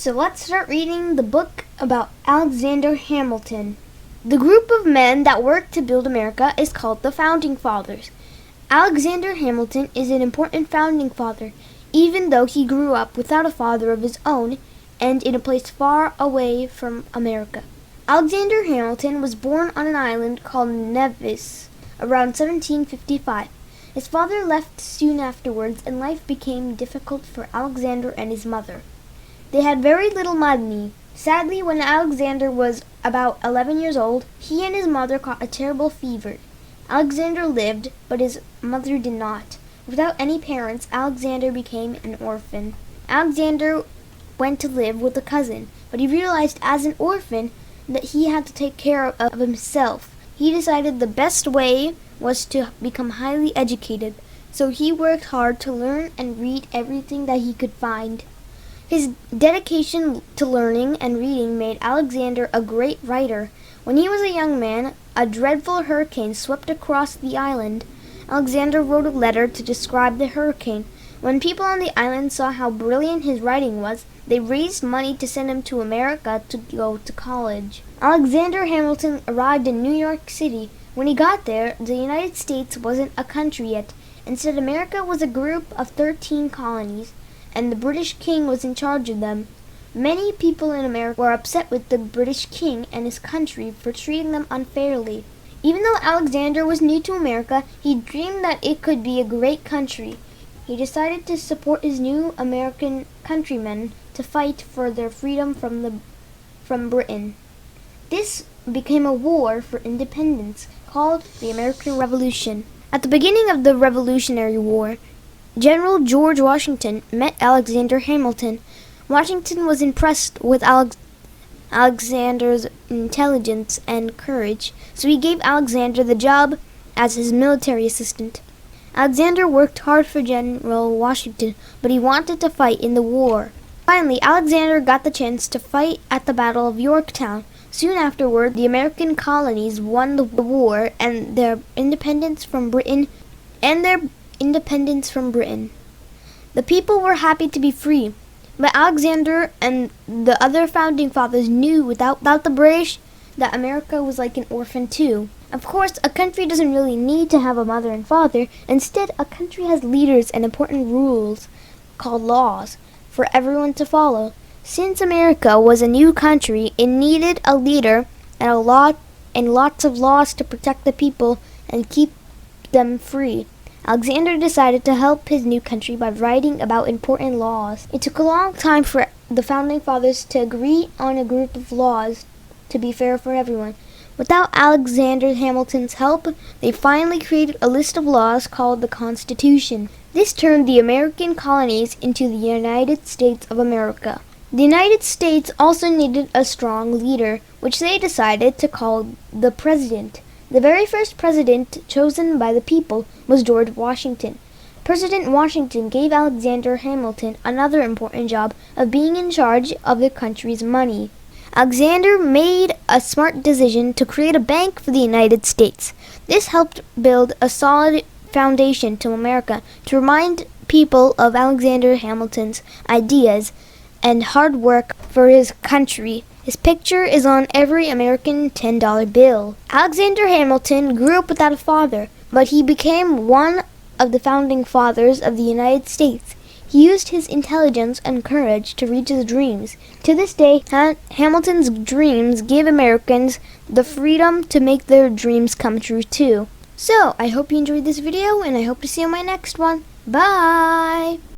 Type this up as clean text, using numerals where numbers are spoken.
So let's start reading the book about Alexander Hamilton. The group of men that worked to build America is called the Founding Fathers. Alexander Hamilton is an important founding father, even though he grew up without a father of his own and in a place far away from America. Alexander Hamilton was born on an island called Nevis around 1755. His father left soon afterwards, and life became difficult for Alexander and his mother. They had very little money. Sadly, when Alexander was about 11 years old, he and his mother caught a terrible fever. Alexander lived, but his mother did not. Without any parents, Alexander became an orphan. Alexander went to live with a cousin, but he realized as an orphan that he had to take care of himself. He decided the best way was to become highly educated, so he worked hard to learn and read everything that he could find. His dedication to learning and reading made Alexander a great writer. When he was a young man, a dreadful hurricane swept across the island. Alexander wrote a letter to describe the hurricane. When people on the island saw how brilliant his writing was, they raised money to send him to America to go to college. Alexander Hamilton arrived in New York City. When he got there, the United States wasn't a country yet. Instead, America was a group of 13 colonies, and the British king was in charge of them. Many people in America were upset with the British king and his country for treating them unfairly. Even though Alexander was new to America, he dreamed that it could be a great country. He decided to support his new American countrymen to fight for their freedom from Britain. This became a war for independence called the American Revolution. At the beginning of the Revolutionary War, General George Washington met Alexander Hamilton. Washington was impressed with Alexander's intelligence and courage, so he gave Alexander the job as his military assistant. Alexander worked hard for General Washington, but he wanted to fight in the war. Finally, Alexander got the chance to fight at the Battle of Yorktown. Soon afterward, the American colonies won the war and their independence from Britain. The people were happy to be free, but Alexander and the other founding fathers knew without the British that America was like an orphan too. Of course, a country doesn't really need to have a mother and father. Instead, a country has leaders and important rules called laws for everyone to follow. Since America was a new country, it needed a leader and lots of laws to protect the people and keep them free. Alexander decided to help his new country by writing about important laws. It took a long time for the founding fathers to agree on a group of laws to be fair for everyone. Without Alexander Hamilton's help, they finally created a list of laws called the Constitution. This turned the American colonies into the United States of America. The United States also needed a strong leader, which they decided to call the President. The very first president chosen by the people was George Washington. President Washington gave Alexander Hamilton another important job of being in charge of the country's money. Alexander made a smart decision to create a bank for the United States. This helped build a solid foundation to America to remind people of Alexander Hamilton's ideas and hard work for his country. His picture is on every American $10 bill. Alexander Hamilton grew up without a father, but he became one of the founding fathers of the United States. He used his intelligence and courage to reach his dreams. To this day, Hamilton's dreams give Americans the freedom to make their dreams come true too. So, I hope you enjoyed this video, and I hope to see you in my next one. Bye!